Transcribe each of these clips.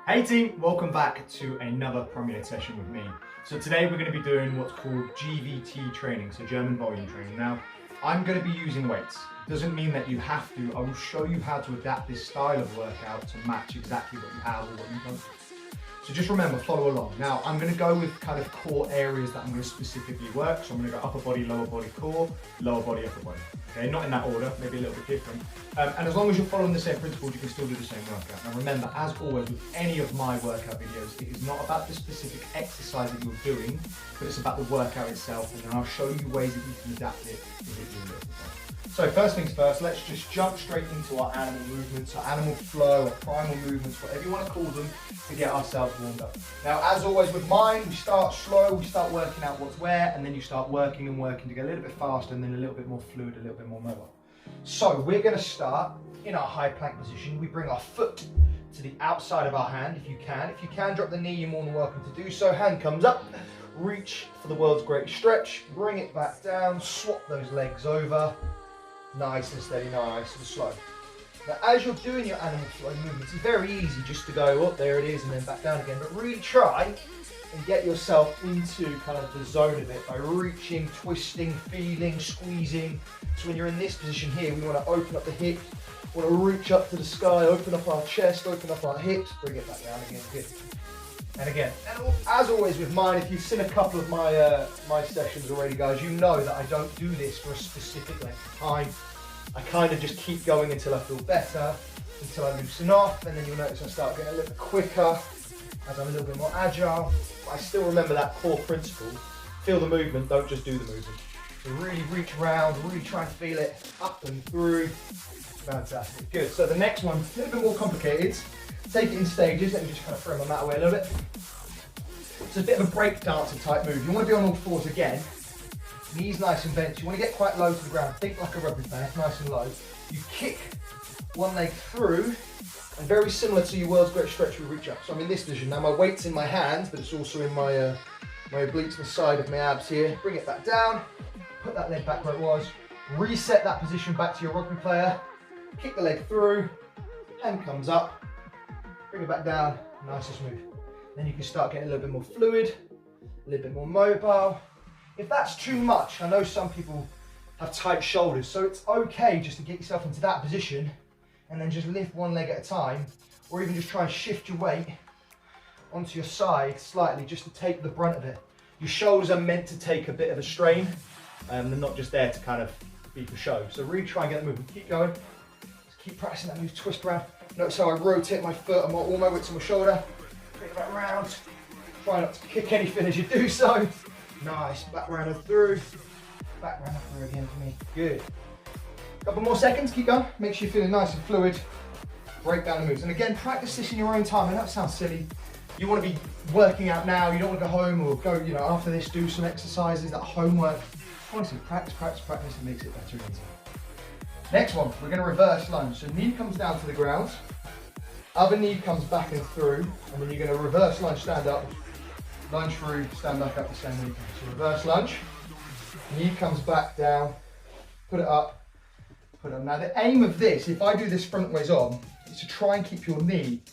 Hey team, welcome back to another Premier session with me. So today we're going to be doing what's called GVT training, so German volume training. Now, I'm going to be using weights. Doesn't mean that you have to. I will show you how to adapt this style of workout to match exactly what you have or what you don't. So just remember, follow along. Now, I'm going to go with kind of core areas that I'm going to specifically work. So I'm going to go upper body, lower body, core, lower body, upper body. Okay, not in that order, maybe a little bit different. And as long as you're following the same principles, you can still do the same workout. Now remember, as always with any of my workout videos, it is not about the specific exercise that you're doing, but it's about the workout itself. And then I'll show you ways that you can adapt it to hit your limit. So first things first, let's just jump straight into our animal movements, our animal flow, our primal movements, whatever you want to call them, to get ourselves warmed up. Now, as always with mine, we start slow, we start working out what's where, and then you start working and working to get a little bit faster and then a little bit more fluid, a little bit more mobile. So we're going to start in our high plank position. We bring our foot to the outside of our hand if you can. If you can drop the knee, you're more than welcome to do so. Hand comes up, reach for the world's greatest stretch, bring it back down, swap those legs over. Nice and steady, nice and slow. Now, as you're doing your animal flow movements, it's very easy just to go up, there it is, and then back down again. But really try and get yourself into kind of the zone of it by reaching, twisting, feeling, squeezing. So when you're in this position here, we want to open up the hips, we want to reach up to the sky, open up our chest, open up our hips, bring it back down again. Good. And again, and as always with mine, if you've seen a couple of my sessions already, guys, you know that I don't do this for a specific length of time. I kind of just keep going until I feel better, until I loosen off, and then you'll notice I start getting a little bit quicker as I'm a little bit more agile. But I still remember that core principle. Feel the movement, don't just do the movement. So really reach around, really try and feel it up and through. Fantastic, good. So the next one, a little bit more complicated. Take it in stages. Let me just kind of throw my mat away a little bit. It's a bit of a break dancer type move. You want to be on all fours again. Knees nice and bent. You want to get quite low to the ground. Think like a rugby player, nice and low. You kick one leg through, and very similar to your world's greatest stretch, we reach up. So I'm in this position. Now my weight's in my hands, but it's also in my obliques, the side of my abs here. Bring it back down. Put that leg back where it was. Reset that position back to your rugby player. Kick the leg through. Hand comes up. Bring it back down, nice and smooth. Then you can start getting a little bit more fluid, a little bit more mobile. If that's too much, I know some people have tight shoulders, so it's okay just to get yourself into that position and then just lift one leg at a time, or even just try and shift your weight onto your side slightly just to take the brunt of it. Your shoulders are meant to take a bit of a strain, and they're not just there to kind of be for show. So really try and get the movement. Keep going. Just keep practicing that move, twist around. Notice how I rotate my foot, all my weight to my shoulder. Bring it back round. Try not to kick anything as you do so. Nice, back round and through. Back round and through again for me. Good. Couple more seconds, keep going. Make sure you're feeling nice and fluid. Break down the moves. And again, practice this in your own time. I know it sounds silly. You want to be working out now, you don't want to go home or go, after this, do some exercises, that homework. Honestly, practice, it makes it better and easier. Next one, we're going to reverse lunge. So knee comes down to the ground, other knee comes back and through, and then you're going to reverse lunge, stand up, lunge through, stand back up the same way. So reverse lunge, knee comes back down, put it up, put it up. Now the aim of this, if I do this front ways on, is to try and keep your knee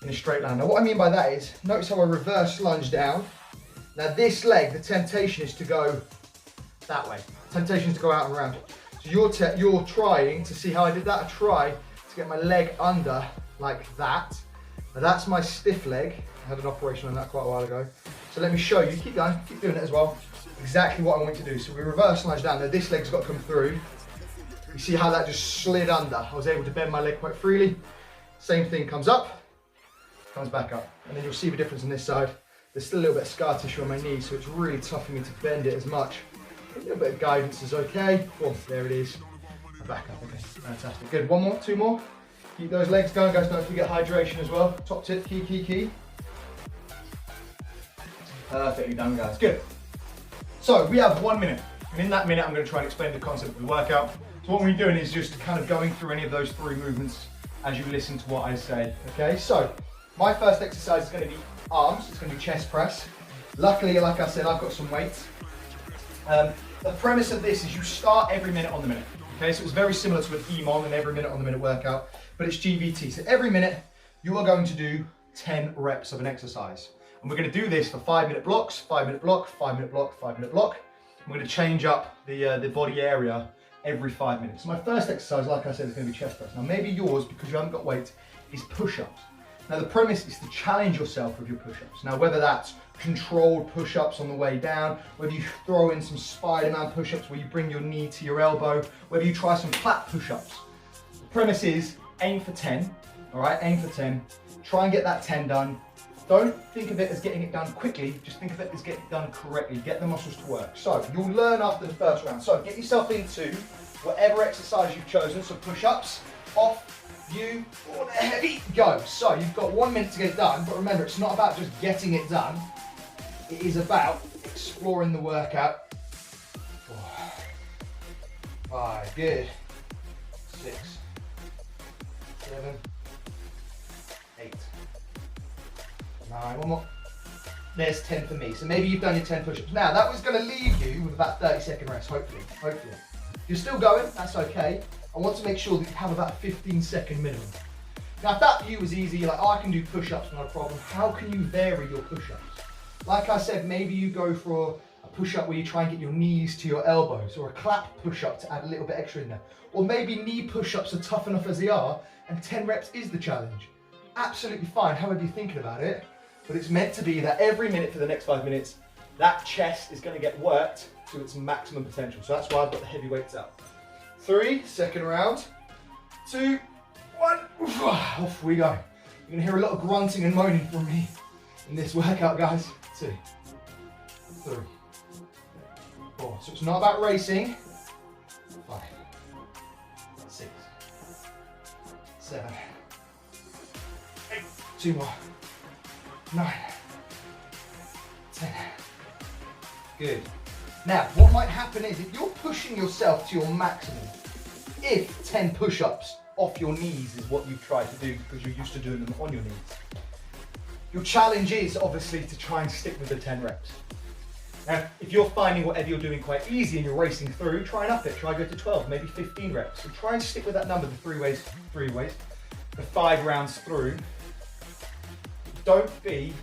in a straight line. Now what I mean by that is, notice how I reverse lunge down. Now this leg, the temptation is to go that way. Temptation is to go out and around. So you're trying to see how I did that. I try to get my leg under like that. Now that's my stiff leg. I had an operation on that quite a while ago. So let me show you. Keep going, keep doing it as well. Exactly what I want you to do. So we reverse lunge down. Now this leg's got to come through. You see how that just slid under. I was able to bend my leg quite freely. Same thing comes up, comes back up. And then you'll see the difference on this side. There's still a little bit of scar tissue on my knee, so it's really tough for me to bend it as much. A little bit of guidance is okay. Boom, there it is. Back up, okay, fantastic. Good, one more, two more. Keep those legs going, guys. Don't forget hydration as well. Top tip, key. Perfectly done, guys, good. So we have 1 minute. And in that minute, I'm gonna try and explain the concept of the workout. So what we're doing is just kind of going through any of those three movements as you listen to what I say, okay? So my first exercise is gonna be arms. It's gonna be chest press. Luckily, like I said, I've got some weights. The premise of this is you start every minute on the minute. Okay, so it's very similar to an EMOM, an every minute on the minute workout, but it's GVT. So every minute you are going to do 10 reps of an exercise. And we're going to do this for 5-minute blocks, 5-minute block, 5-minute block, 5-minute block. We're going to change up the body area every 5 minutes. So my first exercise, like I said, is going to be chest press. Now maybe yours, because you haven't got weight, is push-ups. Now the premise is to challenge yourself with your push-ups. Now whether that's controlled push-ups on the way down, whether you throw in some Spider-Man push-ups where you bring your knee to your elbow, whether you try some flat push-ups. The premise is aim for 10, all right, aim for 10. Try and get that 10 done. Don't think of it as getting it done quickly, just think of it as getting it done correctly. Get the muscles to work. So you'll learn after the first round. So get yourself into whatever exercise you've chosen. So push-ups, off, you, or the heavy, go. So you've got 1 minute to get it done, but remember, it's not about just getting it done. It is about exploring the workout. 4, 5, good. 6, 7, 8, 9, one more. There's 10 for me. So maybe you've done your 10 push-ups. Now that was going to leave you with about 30-second rest, hopefully. If you're still going, that's okay. I want to make sure that you have about a 15-second minimum. Now if that for you was easy, you're like, oh, I can do push-ups, not a problem. How can you vary your push-ups? Like I said, maybe you go for a push-up where you try and get your knees to your elbows, or a clap push-up to add a little bit extra in there. Or maybe knee push-ups are tough enough as they are, and 10 reps is the challenge. Absolutely fine, however you're thinking about it. But it's meant to be that every minute for the next 5 minutes, that chest is going to get worked to its maximum potential. So that's why I've got the heavy weights out. 3, second round. 2, 1, off we go. You're going to hear a lot of grunting and moaning from me in this workout, guys. 2, 3, 4. So it's not about racing. 5, 6, 7, 8. 2 more. 9, 10. Good. Now, what might happen is if you're pushing yourself to your maximum, if 10 push-ups off your knees is what you've tried to do because you're used to doing them on your knees, your challenge is obviously to try and stick with the 10 reps. Now, if you're finding whatever you're doing quite easy and you're racing through, try and up it. Try go to 12, maybe 15 reps. So try and stick with that number the 3 ways, the 5 rounds through. Don't be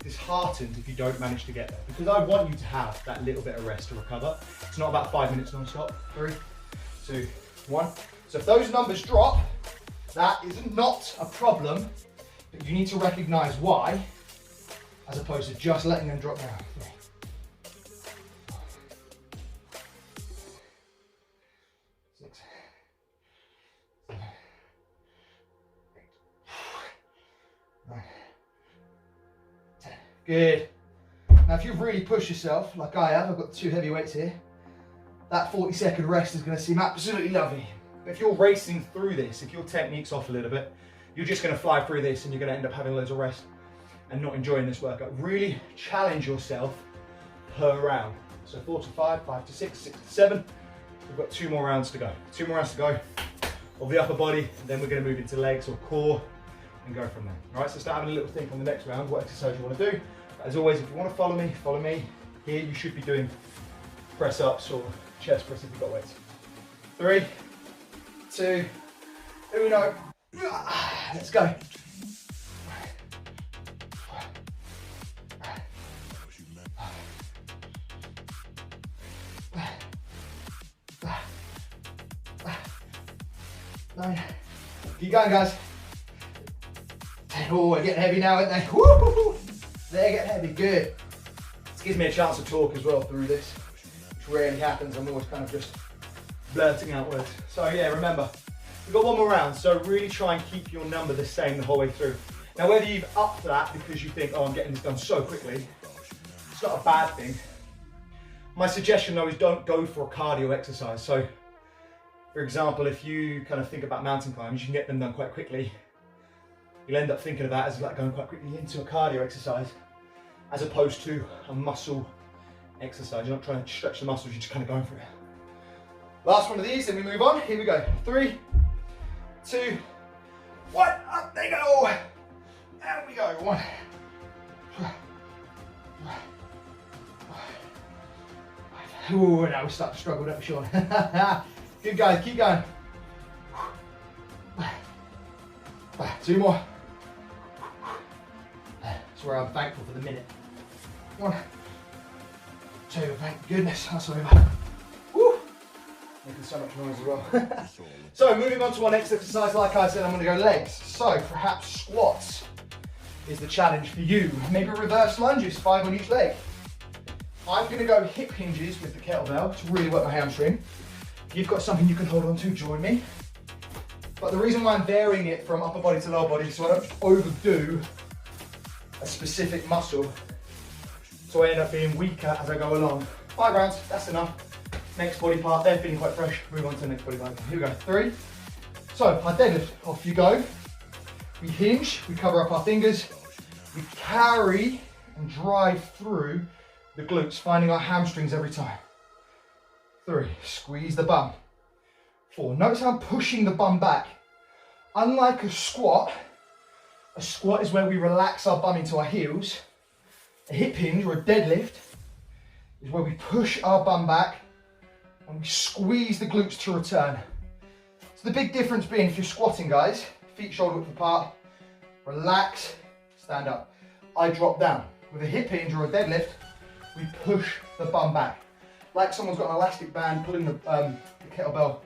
disheartened if you don't manage to get there, because I want you to have that little bit of rest to recover. It's not about 5 minutes non-stop. 3, 2, 1. So if those numbers drop, that is not a problem, but you need to recognize why, as opposed to just letting them drop down. 3, 4, 6, 7, 8, 9, 10. Good. Now if you've really pushed yourself, like I have, I've got 2 heavy weights here, that 40-second rest is going to seem absolutely lovely. But if you're racing through this, if your technique's off a little bit, you're just going to fly through this and you're going to end up having loads of rest and not enjoying this workout. Really challenge yourself per round. So 4 to 5, 5 to 6, 6 to 7. We've got 2 more rounds to go. 2 more rounds to go of the upper body, and then we're going to move into legs or core and go from there. All right, so start having a little think on the next round, what exercise you want to do. As always, if you want to follow me. Here you should be doing press-ups or chest press if you've got weights. 3, 2, 1, let's go. Keep going, guys. Oh, they're getting heavy now, aren't they? Woo! They're getting heavy, good. This gives me a chance to talk as well through this, which rarely happens. I'm always kind of just blurting out words. So yeah, remember, we've got 1 more round, so really try and keep your number the same the whole way through. Now whether you've upped that because you think, oh, I'm getting this done so quickly, it's not a bad thing. My suggestion though is don't go for a cardio exercise. So for example, if you kind of think about mountain climbs, you can get them done quite quickly. You'll end up thinking of that as like going quite quickly into a cardio exercise as opposed to a muscle exercise. You're not trying to stretch the muscles, you're just kind of going for it. Last one of these, then we move on. Here we go. 3, 2, 1. Up they go. There we go. 1. Ooh, now we start to struggle, don't we, Sean? Good guys, keep going. 2 more. That's where I'm thankful for the minute. 1, 2, thank goodness, that's over. Woo! Making so much noise as well. So moving on to our next exercise, like I said, I'm going to go legs. So perhaps squats is the challenge for you. Maybe reverse lunges, 5 on each leg. I'm going to go hip hinges with the kettlebell to really work my hamstring. If you've got something you can hold on to, join me. But the reason why I'm varying it from upper body to lower body is so I don't overdo a specific muscle, so I end up being weaker as I go along. 5 rounds, that's enough. Next body part, they're feeling quite fresh. Move on to the next body part. Here we go, 3. So our deadlift, off you go. We hinge, we cover up our fingers, we carry and drive through the glutes, finding our hamstrings every time. 3, squeeze the bum. 4, notice how I'm pushing the bum back. Unlike a squat is where we relax our bum into our heels. A hip hinge or a deadlift is where we push our bum back and we squeeze the glutes to return. So the big difference being, if you're squatting, guys, feet shoulder width apart, relax, stand up. I drop down. With a hip hinge or a deadlift, we push the bum back. Like someone's got an elastic band pulling the kettlebell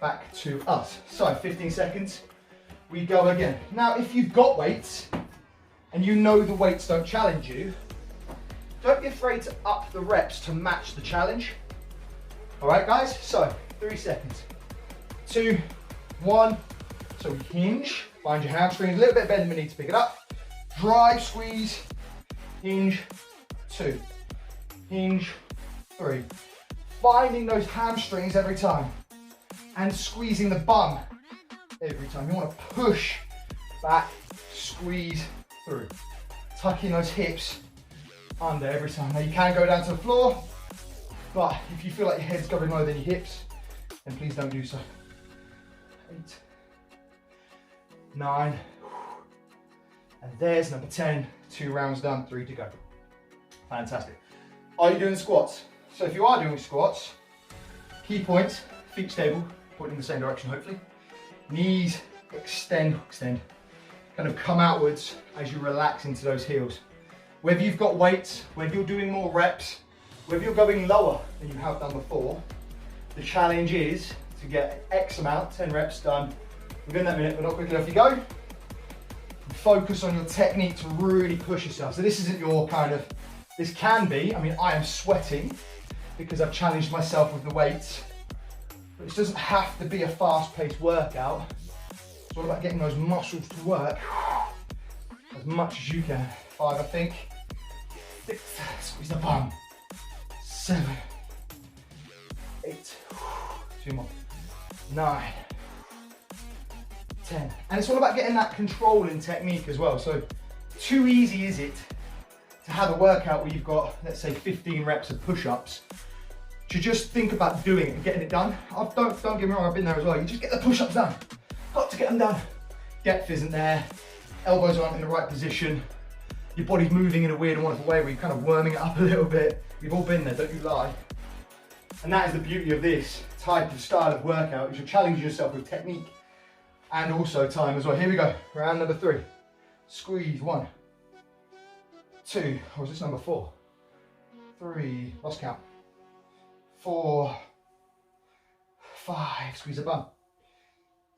back to us. So 15 seconds, we go again. Now, if you've got weights and you know the weights don't challenge you, don't be afraid to up the reps to match the challenge. All right, guys, so 3 seconds. 2, 1, so we hinge, find your hamstrings, a little bit bend beneath to pick it up. Drive, squeeze, hinge, 2, hinge, 3. Finding those hamstrings every time and squeezing the bum every time. You want to push back, squeeze through. Tucking those hips under every time. Now you can go down to the floor, but if you feel like your head's going lower than your hips, then please don't do so. 8, 9, and there's number 10. 2 rounds done, 3 to go. Fantastic. Are you doing squats? So if you are doing squats, key points, feet stable, pointing in the same direction hopefully. Knees extend, kind of come outwards as you relax into those heels. Whether you've got weights, whether you're doing more reps, whether you're going lower than you have done before, the challenge is to get X amount, 10 reps done within that minute, but not quickly. Off you go. Focus on your technique to really push yourself. So this isn't your kind of, this can be, I mean, I am sweating because I've challenged myself with the weights, but it doesn't have to be a fast-paced workout. It's all about getting those muscles to work as much as you can. 5, I think. 6, squeeze the bum. 7, 8, 2 more. 9, 10. And it's all about getting that control and technique as well. So too easy is it to have a workout where you've got, let's say, 15 reps of push-ups, to just think about doing it and getting it done. Don't get me wrong, I've been there as well. You just get the push-ups done. Got to get them done. Depth isn't there. Elbows aren't in the right position. Your body's moving in a weird and wonderful way where you're kind of worming it up a little bit. We've all been there, don't you lie. And that is the beauty of this type of style of workout, is you're challenging yourself with technique and also time as well. Here we go, round number 3. Squeeze, 1, 2, or is this number 4? 3, lost count. 4, 5, squeeze the bum.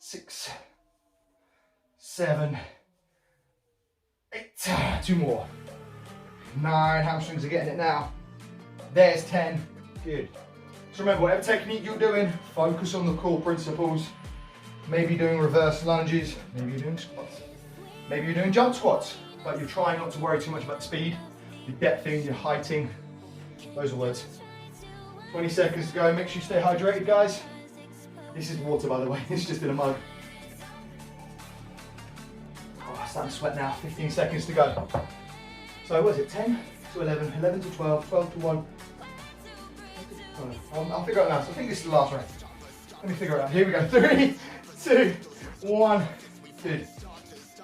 6, 7, 8, 2 more. 9, hamstrings are getting it now. There's 10, good. So remember, whatever technique you're doing, focus on the core principles. Maybe doing reverse lunges, maybe you're doing squats, maybe you're doing jump squats, but you're trying not to worry too much about the speed, your depthing, your heighting, those are words. 20 seconds to go, make sure you stay hydrated, guys. This is water, by the way, it's just in a mug. Oh, I'm starting to sweat now, 15 seconds to go. So what is it, 10 to 11, 11 to 12, 12 to 1. I'll figure it out now, so I think this is the last round. Let me figure it out, here we go, 3, 2, 1, good.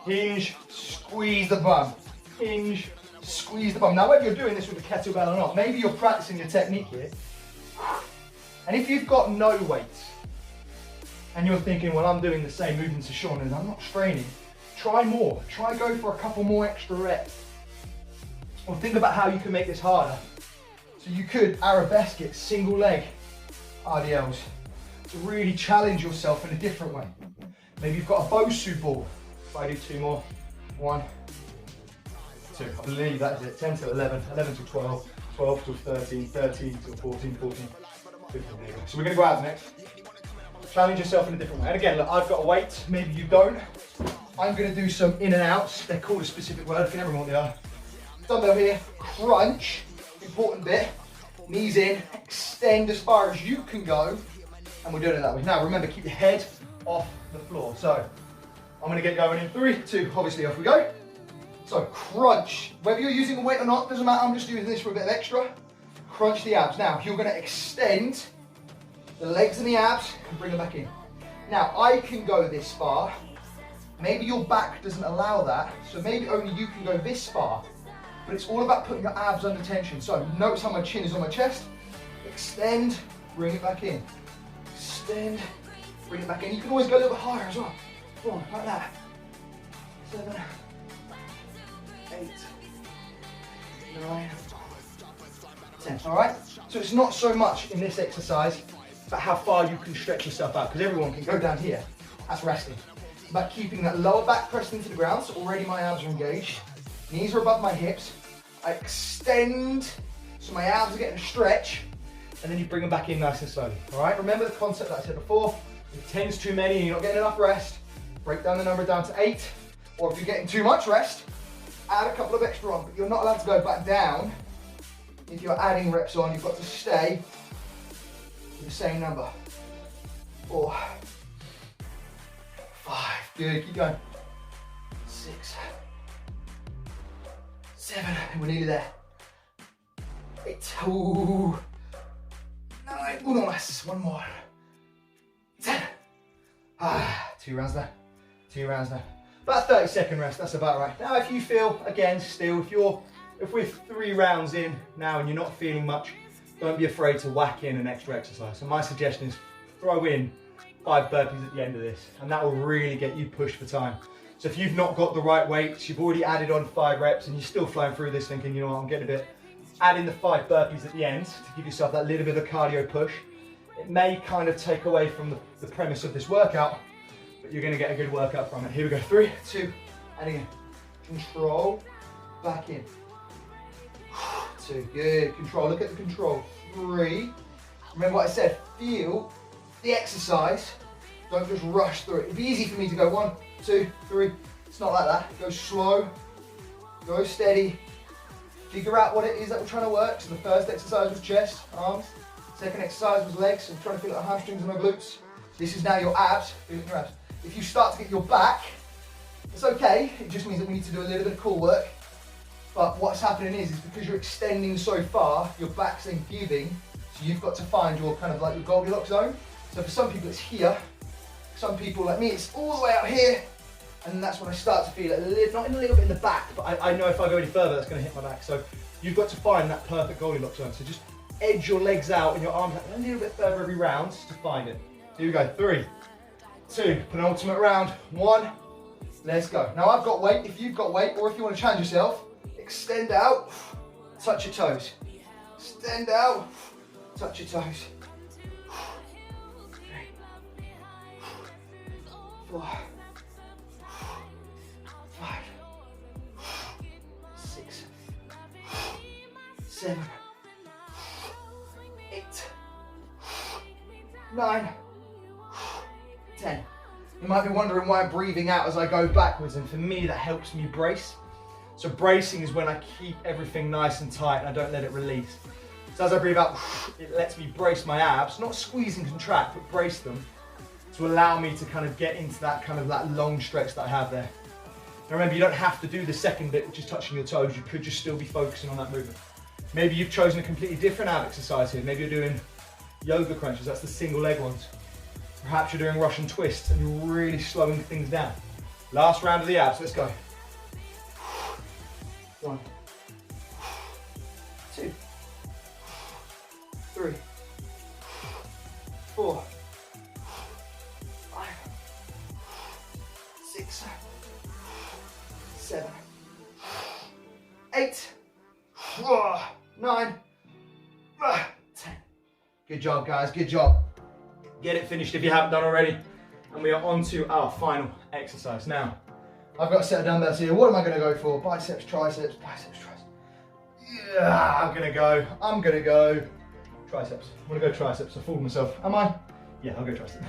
Hinge, squeeze the bum. Hinge, squeeze the bum. Now whether you're doing this with a kettlebell or not, maybe you're practicing your technique here. And if you've got no weights, and you're thinking, well, I'm doing the same movements as Sean and I'm not straining, try more. Try go for a couple more extra reps. Well, think about how you can make this harder. So you could arabesque it, single leg RDLs, to really challenge yourself in a different way. Maybe you've got a Bosu ball. If I do 2 more, 1, 2. I believe that is it. 10 to 11, 11 to 12, 12 to 13, 13 to 14, 14, 15. So we're going to go out next. Challenge yourself in a different way. And again, look, I've got a weight, maybe you don't. I'm going to do some in and outs. They're called a specific word, I can never remember what they are. Dumbbell here, crunch, important bit. Knees in, extend as far as you can go. And we're doing it that way. Now remember, keep your head off the floor. So I'm going to get going in 3, 2, obviously off we go. So crunch, whether you're using a weight or not, doesn't matter, I'm just using this for a bit of extra. Crunch the abs. Now you're going to extend the legs and the abs and bring them back in. Now I can go this far. Maybe your back doesn't allow that, so maybe only you can go this far. But it's all about putting your abs under tension. So notice how my chin is on my chest. Extend, bring it back in. Extend, bring it back in. You can always go a little bit higher as well. Come on, like that. 7, 8, 9, 10. All right? So it's not so much in this exercise about how far you can stretch yourself out, because everyone can go down here. That's resting. It's about keeping that lower back pressed into the ground, so already my abs are engaged. Knees are above my hips. I extend, so my abs are getting a stretch, and then you bring them back in nice and slowly. All right, remember the concept that I said before. If 10's too many and you're not getting enough rest, break down the number down to 8, or if you're getting too much rest, add a couple of extra on, but you're not allowed to go back down. If you're adding reps on, you've got to stay with the same number. 4, 5, good, keep going. 6, 7, we're nearly there. 8, ooh. 9, uno más, 1 more. 10. 2 rounds there, 2 rounds there. About 30-second rest, that's about right. Now if you feel, again, still, if we're 3 rounds in now and you're not feeling much, don't be afraid to whack in an extra exercise. So my suggestion is throw in 5 burpees at the end of this, and that will really get you pushed for time. So if you've not got the right weights, you've already added on 5 reps and you're still flying through this thinking, you know what, I'm getting a bit, add in the 5 burpees at the end to give yourself that little bit of cardio push. It may kind of take away from the premise of this workout, but you're going to get a good workout from it. Here we go, 3, 2, and again. Control, back in. 2, good, control, look at the control. 3, remember what I said, feel the exercise, don't just rush through it. It'd be easy for me to go 1, 2, 3, it's not like that. Go slow, go steady, figure out what it is that we're trying to work. So the first exercise was chest, arms, second exercise was legs, so I'm trying to feel the hamstrings and my glutes. This is now your abs, feeling your abs. If you start to get your back, it's okay, it just means that we need to do a little bit of core work. But what's happening is because you're extending so far, your back's then giving, so you've got to find your kind of like your Goldilocks zone. So for some people it's here, some people like me it's all the way out here, and that's when I start to feel it a little, not in a little bit in the back, but I know if I go any further that's going to hit my back. So you've got to find that perfect Goldilocks zone. So just edge your legs out and your arms out a little bit further every round to find it. Here we go, 3, 2, penultimate round, 1, let's go. Now I've got weight, if you've got weight, or if you want to challenge yourself, extend out, touch your toes. Extend out, touch your toes. 3, 4, 5, 6, 7, 8, 9, 10. You might be wondering why I'm breathing out as I go backwards, and for me that helps me brace. So bracing is when I keep everything nice and tight and I don't let it release. So as I breathe out, it lets me brace my abs, not squeeze and contract, but brace them to allow me to kind of get into that kind of that long stretch that I have there. Now remember, you don't have to do the second bit, which is touching your toes. You could just still be focusing on that movement. Maybe you've chosen a completely different ab exercise here. Maybe you're doing yoga crunches, that's the single leg ones. Perhaps you're doing Russian twists and you're really slowing things down. Last round of the abs, let's go. 1, 2, 3, 4, 5, 6, 7, 8, 9, 10. Good job, guys, good job. Get it finished if you haven't done already. And we are on to our final exercise. Now, I've got a set of dumbbells here. What am I going to go for? Biceps, triceps, biceps, triceps. Yeah, I'm going to go triceps. I'm gonna go triceps. I fooled myself. Am I? Yeah, I'll go triceps.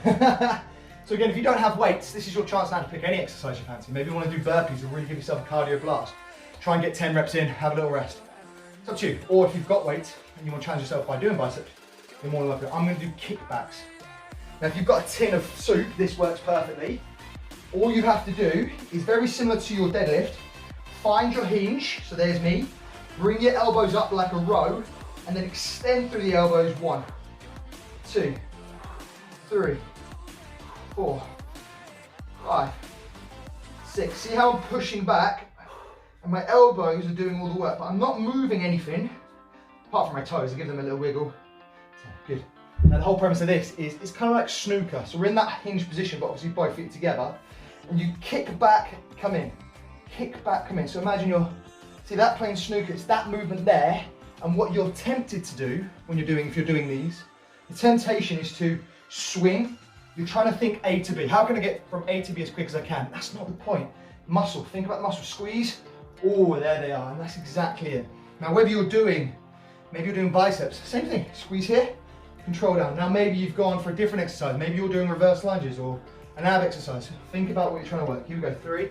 So again, if you don't have weights, this is your chance now to pick any exercise you fancy. Maybe you want to do burpees to really give yourself a cardio blast. Try and get 10 reps in, have a little rest. It's up to you. Or if you've got weights and you want to challenge yourself by doing biceps, you're more than welcome. I'm going to do kickbacks. Now, if you've got a tin of soup, this works perfectly. All you have to do is very similar to your deadlift. Find your hinge, so there's me. Bring your elbows up like a row, and then extend through the elbows. 1, 2, 3, 4, 5, 6. See how I'm pushing back, and my elbows are doing all the work, but I'm not moving anything, apart from my toes. I give them a little wiggle. Good. Now the whole premise of this is it's kind of like snooker. So we're in that hinge position, but obviously both feet together, and you kick back, come in. Kick back, come in. So imagine see that playing snooker, it's that movement there, and what you're tempted to do when if you're doing these, the temptation is to swing. You're trying to think A to B. How can I get from A to B as quick as I can? That's not the point. Muscle, think about the muscle. Squeeze. Oh, there they are, and that's exactly it. Now whether maybe you're doing biceps, same thing. Squeeze here, control down. Now maybe you've gone for a different exercise. Maybe you're doing reverse lunges or an ab exercise. Think about what you're trying to work. Here we go, 3,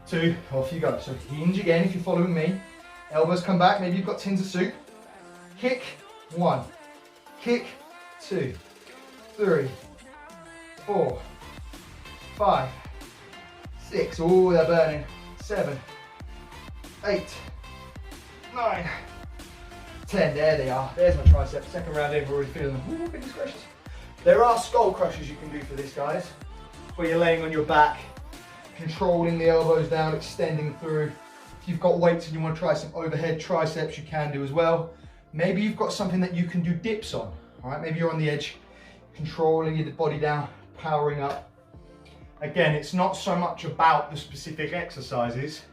2, off you go. So hinge again if you're following me. Elbows come back, maybe you've got tins of soup. Kick, 1, kick, 2, 3, 4, 5, 6, oh they're burning, 7, 8, 9, 10, there they are. There's my triceps. Second round in, we're already feeling them. Ooh, goodness gracious. There are skull crushers you can do for this, guys. Where you're laying on your back, controlling the elbows down, extending through. If you've got weights and you want to try some overhead triceps, you can do as well. Maybe you've got something that you can do dips on. All right, maybe you're on the edge, controlling your body down, powering up. Again, it's not so much about the specific exercises.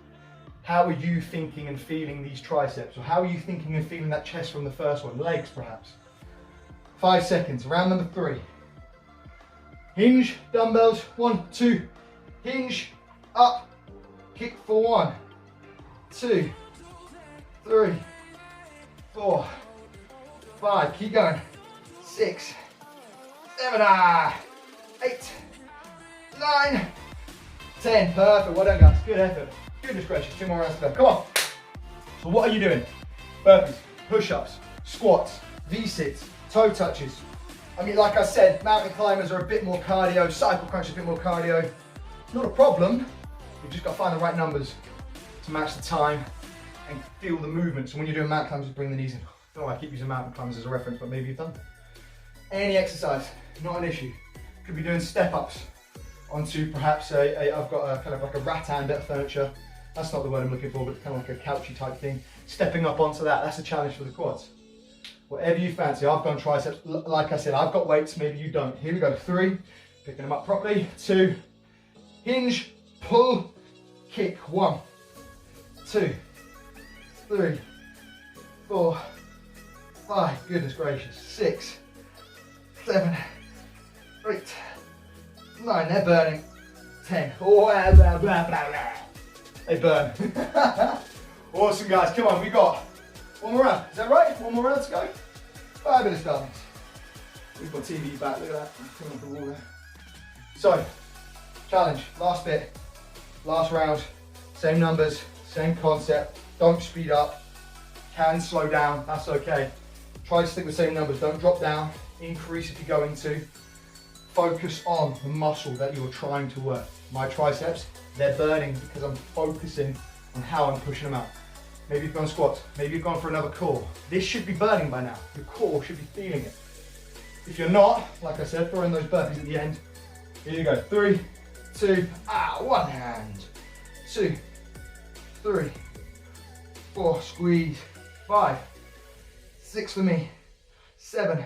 How are you thinking and feeling these triceps? Or how are you thinking and feeling that chest from the first one? Legs, perhaps. 5 seconds, round number 3. Hinge, dumbbells, 1, 2. Hinge, up, kick for 1, 2, 3, 4, 5. Keep going. 6, 7, 8, 9, 10. Perfect. Well done, guys. Good effort. Goodness gracious. 2 more rounds to go. Come on. So what are you doing? Burpees, push-ups, squats, V-sits, toe touches. I mean, like I said, mountain climbers are a bit more cardio, cycle crunch is a bit more cardio. Not a problem. You've just got to find the right numbers to match the time and feel the movement. So when you're doing mountain climbers, bring the knees in. I don't know why I keep using mountain climbers as a reference, but maybe you've done. Any exercise, not an issue. Could be doing step-ups onto perhaps I've got a kind of like a rattan bit of furniture. That's not the word I'm looking for, but it's kind of like a couchy type thing. Stepping up onto that, that's a challenge for the quads. Whatever you fancy. I've done triceps. Like I said, I've got weights, maybe you don't. Here we go, 3, picking them up properly, 2, hinge, pull, kick, 1, 2, 3, 4, 5, goodness gracious, 6, 7, 8, 9, they're burning, 10, oh, blah, blah, blah, blah. They burn. Awesome, guys, come on, we got 1 more round, is that right? 1 more round to go. Fabulous, darlings. We've got TV back, look at that, come off the wall there. So, challenge, last bit, last round, same numbers, same concept, don't speed up, can slow down, that's okay. Try to stick with the same numbers, don't drop down, increase if you're going to. Focus on the muscle that you're trying to work. My triceps, they're burning because I'm focusing on how I'm pushing them out. Maybe you've gone squats, maybe you've gone for another core. This should be burning by now, your core should be feeling it. If you're not, like I said, throw in those burpees at the end. Here you go, 3, 2, 1 hand, 2, 3, 4, squeeze, 5, 6 for me, 7,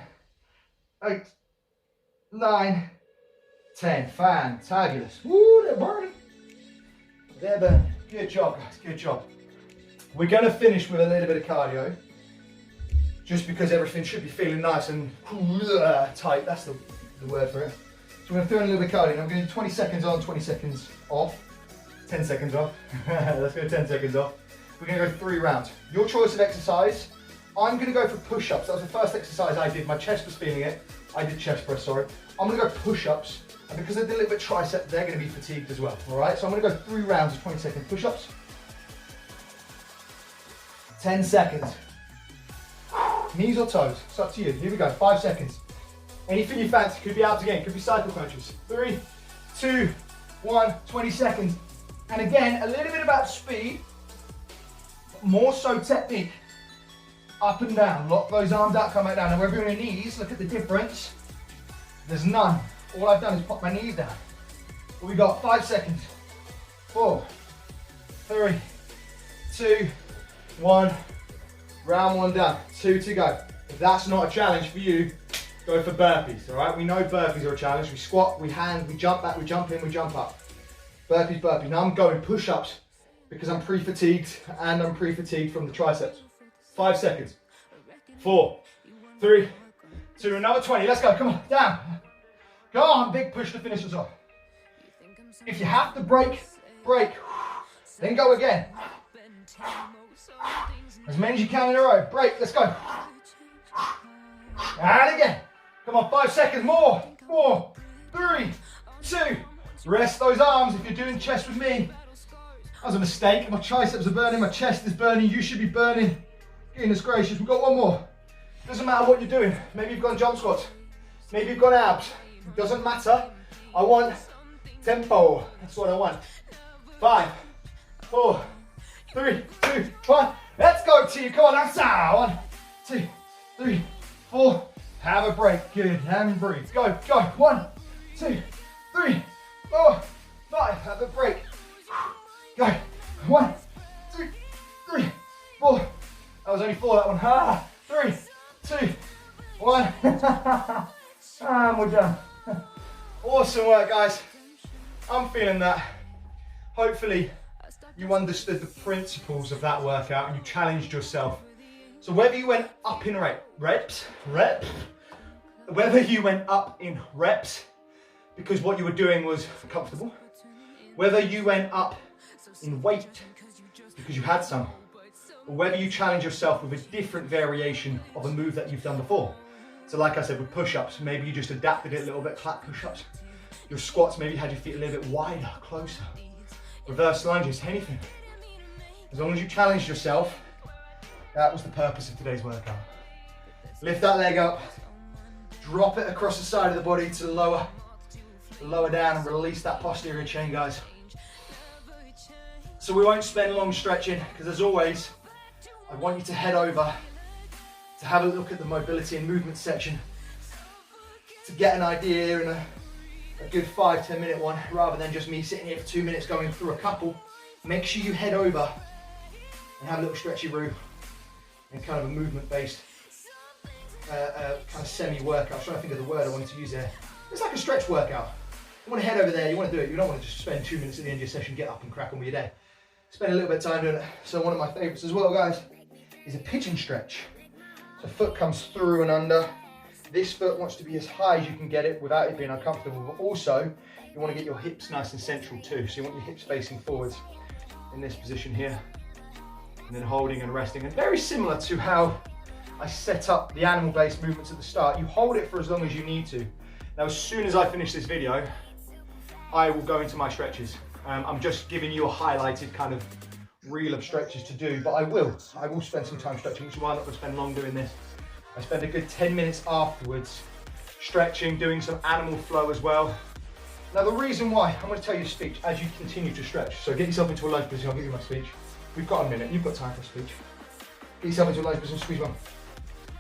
8, 9, 10, fantabulous. Woo, they're burning. They're burning, good job guys, good job. We're going to finish with a little bit of cardio, just because everything should be feeling nice and tight. That's the word for it. So we're going to throw in a little bit of cardio. Now I'm going to do 20 seconds on, 20 seconds off. 10 seconds off. Let's go 10 seconds off. We're going to go 3 rounds. Your choice of exercise. I'm going to go for push-ups. That was the first exercise I did. My chest was feeling it. I did chest press, sorry. I'm going to go push-ups. And because I did a little bit tricep, they're going to be fatigued as well. All right, so I'm going to go 3 rounds of 20-second push-ups. 10 seconds. Knees or toes, it's up to you. Here we go, 5 seconds. Anything you fancy, could be abs again, could be cycle punches. 3, 2, 1, 20 seconds. And again, a little bit about speed, but more so technique. Up and down, lock those arms out, come back down. Now wherever you're on your knees, look at the difference. There's none. All I've done is pop my knees down. We got 5 seconds. 4, 3, 2, 1. Round 1 done. 2 to go. If that's not a challenge for you, go for burpees, all right? We know burpees are a challenge. We squat, we hang, we jump back, we jump in, we jump up. Burpees, burpees. Now I'm going push-ups because I'm pre-fatigued and I'm pre-fatigued from the triceps. 5 seconds. 4, 3, 2, another 20. Let's go, come on, down. Go on, big push to finish us off. If you have to break, break. Then go again. As many as you can in a row. Break, let's go. And again. Come on, 5 seconds more. 4, 3, 2. Rest those arms if you're doing chest with me. That was a mistake. My triceps are burning, my chest is burning. You should be burning. Goodness gracious, we've got 1 more. Doesn't matter what you're doing. Maybe you've got jump squats. Maybe you've got abs. It doesn't matter. I want tempo. That's what I want. 5, 4, 3, 2, 1. Let's go, team. Come on, that's 1, 2, 3, 4. Have a break. Good. And breathe. Go, go. 1, 2, 3, 4, 5. Have a break. Go. 1, 2, 3, 4. That was only 4, that one. 3, 2, 1. And we're done. Awesome work, guys. I'm feeling that. Hopefully you understood the principles of that workout and you challenged yourself. So whether you went up in whether you went up in reps because what you were doing was comfortable, whether you went up in weight because you had some, or whether you challenge yourself with a different variation of a move that you've done before. So like I said, with push-ups, maybe you just adapted it a little bit, clap push-ups. Your squats, maybe you had your feet a little bit wider, closer. Reverse lunges, anything. As long as you challenged yourself, that was the purpose of today's workout. Lift that leg up, drop it across the side of the body to the lower down and release that posterior chain, guys. So we won't spend long stretching because as always, I want you to head over to have a look at the mobility and movement section to get an idea and a good 5-10 minute one rather than just me sitting here for 2 minutes going through a couple. Make sure you head over and have a little stretchy room and kind of a movement based kind of semi workout. I was trying to think of the word I wanted to use there. It's like a stretch workout. You want to head over there, you want to do it. You don't want to just spend 2 minutes at the end of your session, get up and crack on with your day. Spend a little bit of time doing it. So one of my favorites as well, guys, is a pigeon stretch. So foot comes through and under. This foot wants to be as high as you can get it without it being uncomfortable, but also you want to get your hips nice and central too. So you want your hips facing forwards in this position here, and then holding and resting. And very similar to how I set up the animal-based movements at the start, you hold it for as long as you need to. Now, as soon as I finish this video, I will go into my stretches. I'm just giving you a highlighted kind of reel of stretches to do, but I will spend some time stretching, which is why I'm not going to spend long doing this. I spend a good 10 minutes afterwards stretching, doing some animal flow as well. Now the reason why, I'm going to tell you a speech as you continue to stretch. So get yourself into a lunge position, I'll give you my speech. We've got a minute, you've got time for a speech. Get yourself into a lunge position, squeeze one.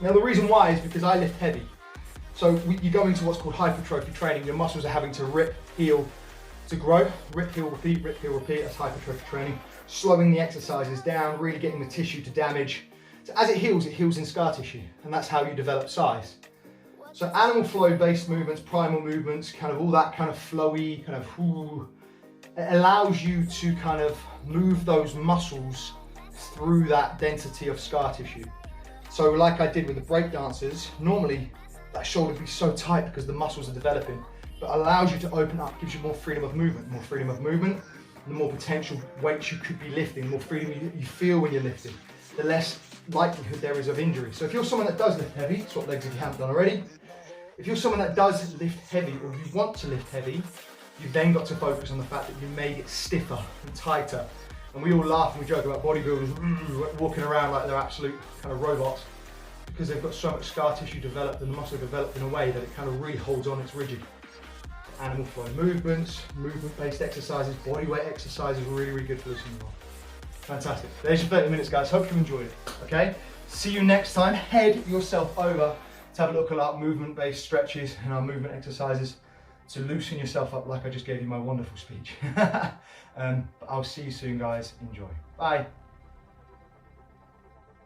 Now the reason why is because I lift heavy. So you go into what's called hypertrophy training, your muscles are having to rip, heal to grow. Rip, heal, repeat, that's hypertrophy training. Slowing the exercises down, really getting the tissue to damage. So as it heals in scar tissue, and that's how you develop size. So animal flow based movements, primal movements, kind of all that kind of flowy, kind of it allows you to kind of move those muscles through that density of scar tissue. So like I did with the break dancers, normally that shoulder would be so tight because the muscles are developing, but allows you to open up, gives you more freedom of movement. More freedom of movement, the more potential weights you could be lifting, the more freedom you feel when you're lifting, the less likelihood there is of injury. So if you're someone that does lift heavy, swap legs if you haven't done already. If you're someone that does lift heavy or you want to lift heavy, you've then got to focus on the fact that you may get stiffer and tighter. And we all laugh and we joke about bodybuilders walking around like they're absolute kind of robots because they've got so much scar tissue developed and the muscle developed in a way that it kind of really holds on, it's rigid. Animal flow movements, movement-based exercises, bodyweight exercises are really, really good for loosening off. Fantastic. There's your 30 minutes, guys. Hope you enjoyed it. Okay? See you next time. Head yourself over to have a look at our movement-based stretches and our movement exercises to loosen yourself up like I just gave you my wonderful speech. But I'll see you soon, guys. Enjoy. Bye.